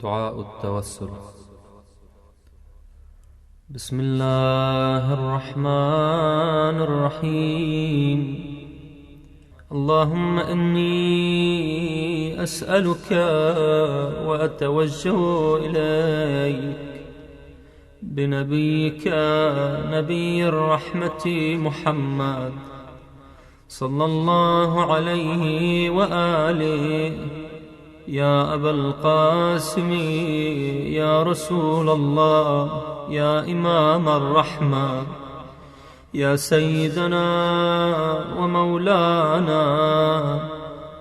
دعاء التوسل. بسم الله الرحمن الرحيم. اللهم إني أسألك وأتوجه إليك بنبيك نبي الرحمة محمد صلى الله عليه وآله، يا أبا القاسم، يا رسول الله، يا إمام الرحمة، يا سيدنا ومولانا،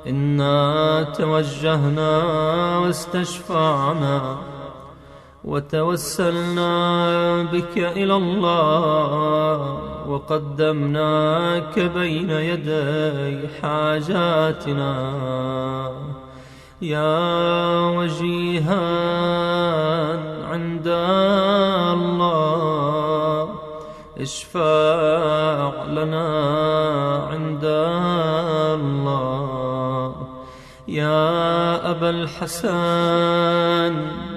إنا توجهنا واستشفعنا وتوسلنا بك إلى الله، وقدمناك بين يدي حاجاتنا، يا وجيها عند الله، اشفع لنا عند الله. يا أبا الحسن،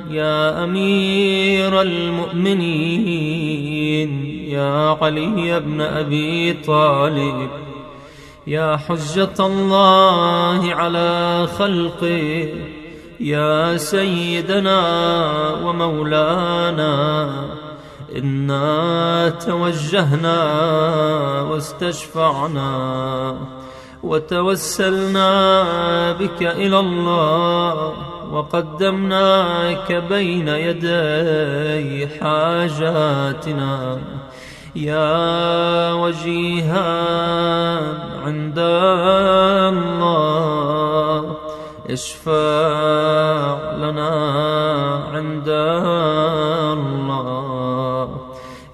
يا أمير المؤمنين، يا علي بن أبي طالب، يا حجة الله على خلقه، يا سيدنا ومولانا، إنا توجهنا واستشفعنا وتوسلنا بك إلى الله، وقدمناك بين يدي حاجاتنا، يا وجيها عند الله، اشفع لنا عند الله.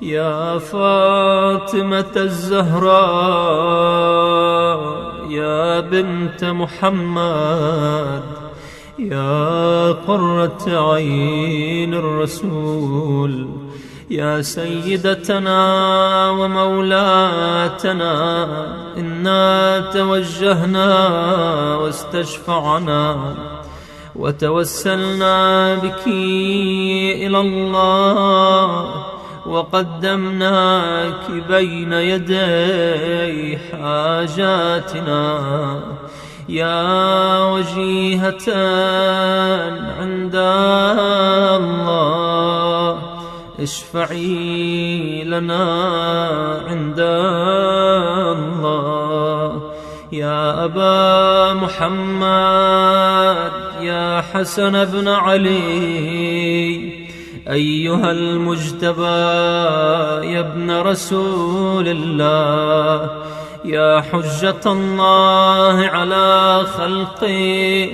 يا فاطمة الزهراء، يا بنت محمد، يا قرة عين الرسول، يا سيدتنا ومولاتنا، إنا توجهنا واستشفعنا وتوسلنا بك إلى الله، وقدمناك بين يدي حاجاتنا، يا وجيهة عند الله، اشفعي لنا عند الله. يا أبا محمد، يا حسن بن علي، أيها المجتبى يا ابن رسول الله، يا حجة الله على خلقه،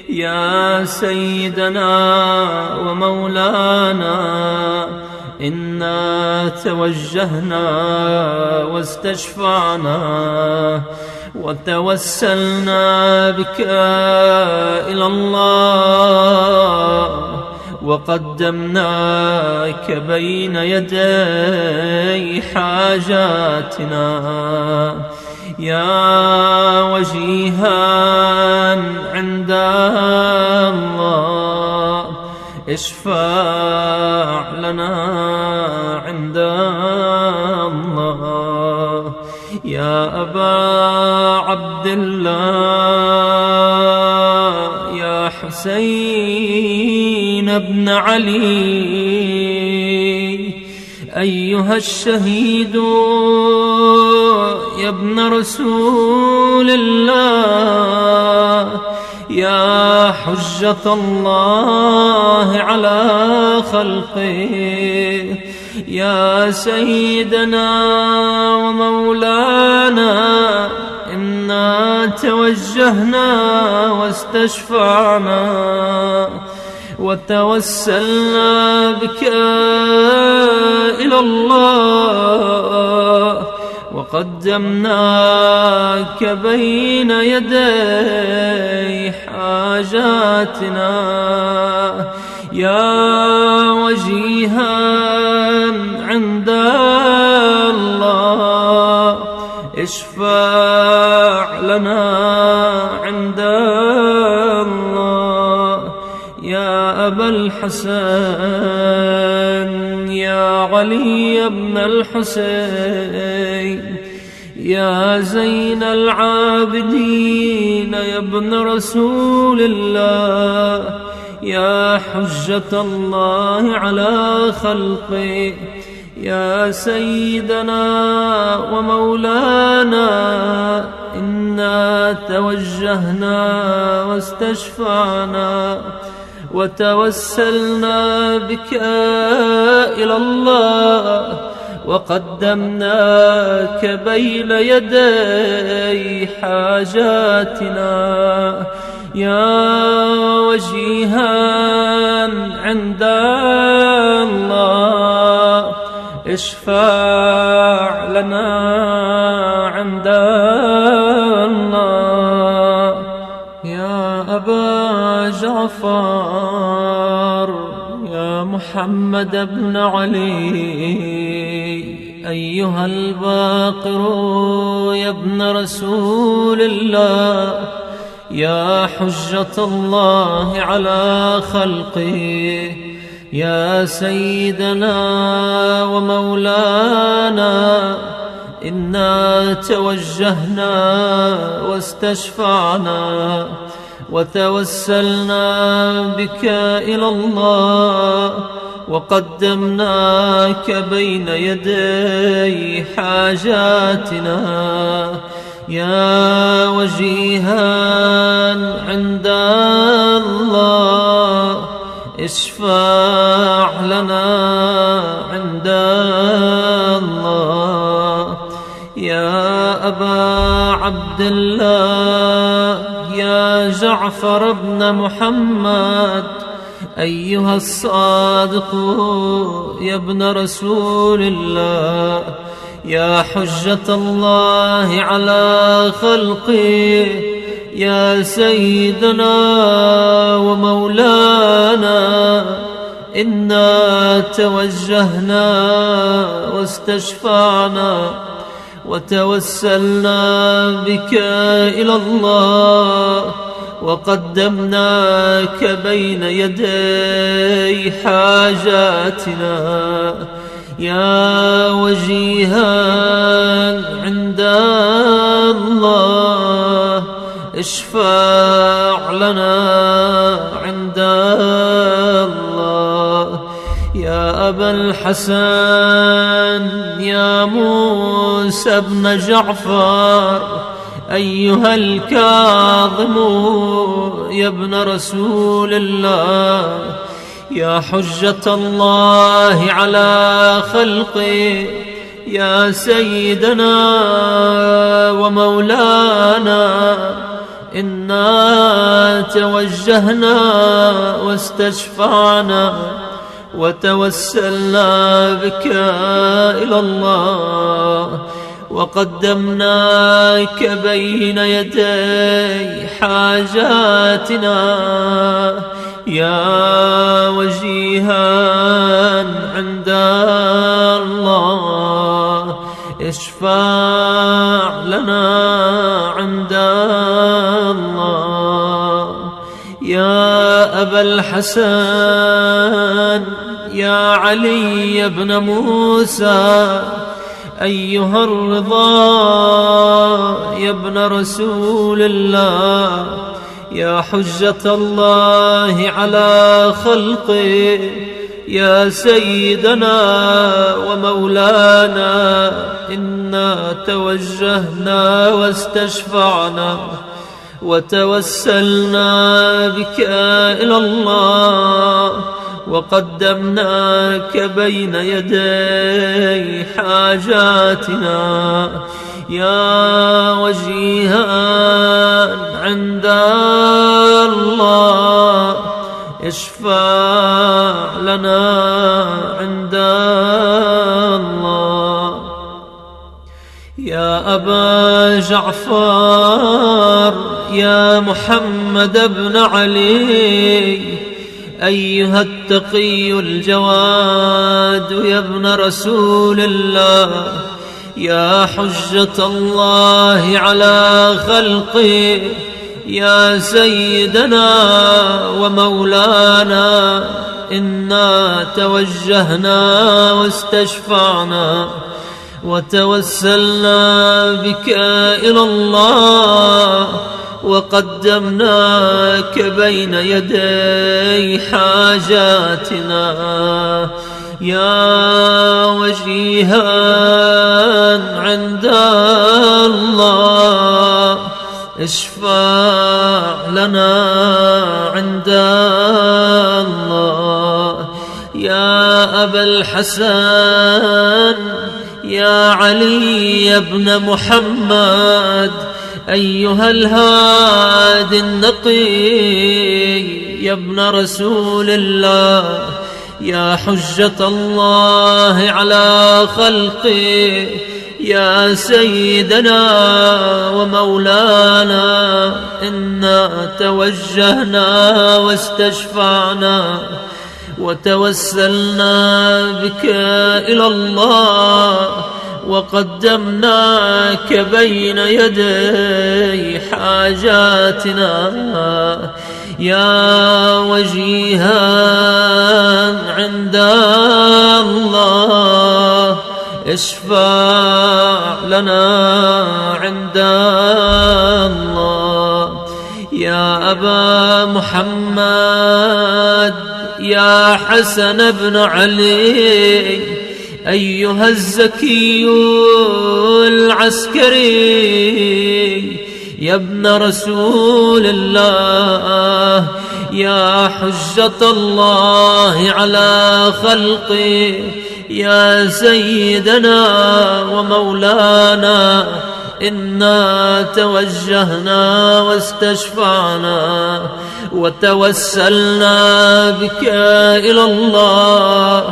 يا سيدنا ومولانا، إنا توجهنا واستشفعنا وتوسلنا بك إلى الله، وقدمناك بين يدي حاجاتنا، يا وجيها عند الله، اشفع لنا عند الله. يا أبا عبد الله، يا حسين بن علي، أيها الشهيد يا ابن رسول الله، يا حجة الله على خلقه، يا سيدنا ومولانا، إنا توجهنا واستشفعنا وتوسلنا بك إلى الله، وقدمناك بين يدي حاجاتنا، يا وجيها عند الله، اشفع لنا عند الله. يا أبا الحسن يا علي بن الحسين يا زين العابدين يا ابن رسول الله يا حجة الله على خلقه يا سيدنا ومولانا إنا توجهنا واستشفعنا وتوسلنا بك إلى الله وقدمناك بين يدي حاجاتنا يا وجيها عند الله اشفع لنا عند الله يا أبا جعفر يا محمد بن علي أيها الباقر يا ابن رسول الله يا حجة الله على خلقه يا سيدنا ومولانا إنا توجهنا واستشفعنا وتوسلنا بك إلى الله وقدمناك بين يدي حاجاتنا يا وجيها عند الله اشفع لنا عند الله يا أبا عبد الله يا جعفر بن محمد أيها الصادق يا ابن رسول الله يا حجة الله على خلقه يا سيدنا ومولانا إنا توجهنا واستشفعنا وتوسلنا بك إلى الله وقدمناك بين يدي حاجاتنا يا وجيها عند الله اشفع لنا عند الله يا أبا الحسن يا موسى بن جعفر أيها الكاظم يا ابن رسول الله يا حجة الله على خلقه يا سيدنا ومولانا إنا توجهنا واستشفعنا وتوسلنا بك إلى الله وقدمناك بين يدي حاجاتنا يا وجيها عند الله اشفع لنا عند الله يا أبا الحسن يا علي بن موسى أيها الرضا يا ابن رسول الله يا حجة الله على خلقه يا سيدنا ومولانا إنا توجهنا واستشفعنا وتوسلنا بك إلى الله وقدمناك بين يدي حاجاتنا يا وجيها عند الله اشفع لنا عند الله يا أبا جعفر يا محمد بن علي أيها التقي الجواد يا ابن رسول الله يا حجة الله على خلقه يا سيدنا ومولانا إنا توجهنا واستشفعنا وتوسلنا بك إلى الله وقدمناك بين يدي حاجاتنا يا وجيها عند الله اشفع لنا عند الله يا أبا الحسن يا علي بن محمد أيها الهادي النقي يا ابن رسول الله يا حجة الله على خلقه يا سيدنا ومولانا إنا توجهنا واستشفعنا وتوسلنا بك إلى الله وقدمناك بين يدي حاجاتنا يا وجيها عند الله اشفع لنا عند الله يا أبا محمد يا حسن بن علي أيها الزكي العسكري يا ابن رسول الله يا حجة الله على خلقه يا سيدنا ومولانا إنا توجهنا واستشفعنا وتوسلنا بك إلى الله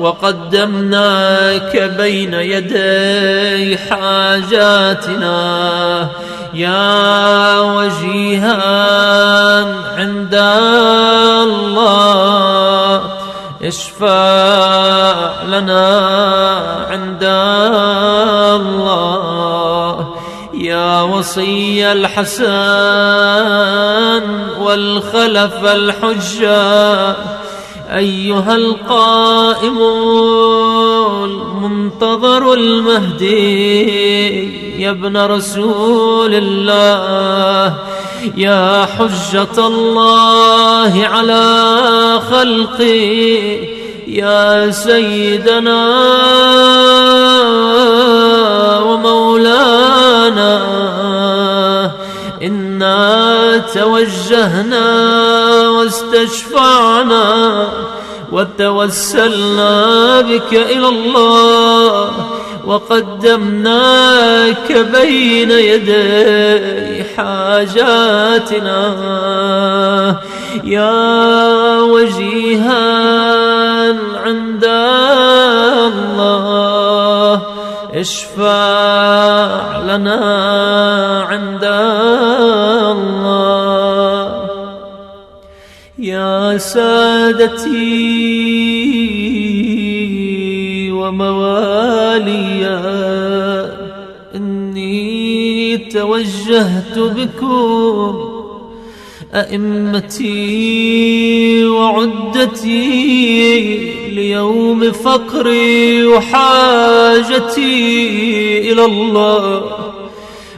وقدمناك بين يدي حاجاتنا يا وجيها عند الله اشفع لنا عند الله يا وصي الحسن والخلف الحجة أيها القائم المنتظر المهدي يا ابن رسول الله يا حجة الله على خلقه يا سيدنا ومولانا إنا توجهنا واستشفعنا وتوسلنا بك إلى الله وقدمناك بين يدي حاجاتنا يا وجيها عند الله اشفع لنا عند الله يا سادتي ومواليا إني توجهت بكم أئمتي وعدتي ليوم فقري وحاجتي إلى الله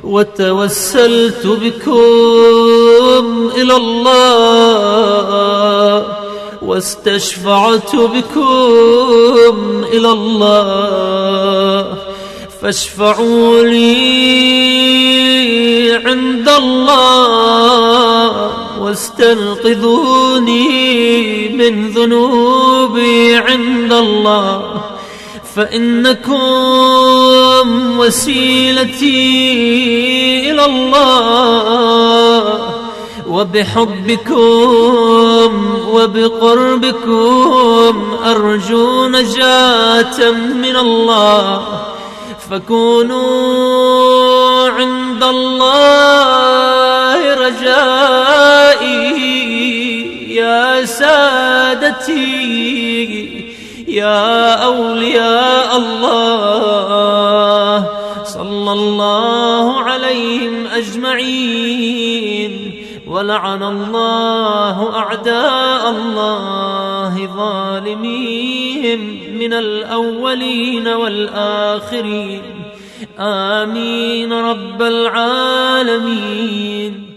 وتوسلت بكم إلى الله واستشفعت بكم إلى الله فاشفعوا لي عند الله واستنقذوني من ذنوبي عند الله فإنكم وسيلتي إلى الله وبحبكم وبقربكم أرجو نجاة من الله فكونوا عند الله رجائي يا سادتي يا أولياء الله صلى الله عليهم أجمعين ولعن الله أعداء الله ظالميهم من الأولين والآخرين. آمين رب العالمين.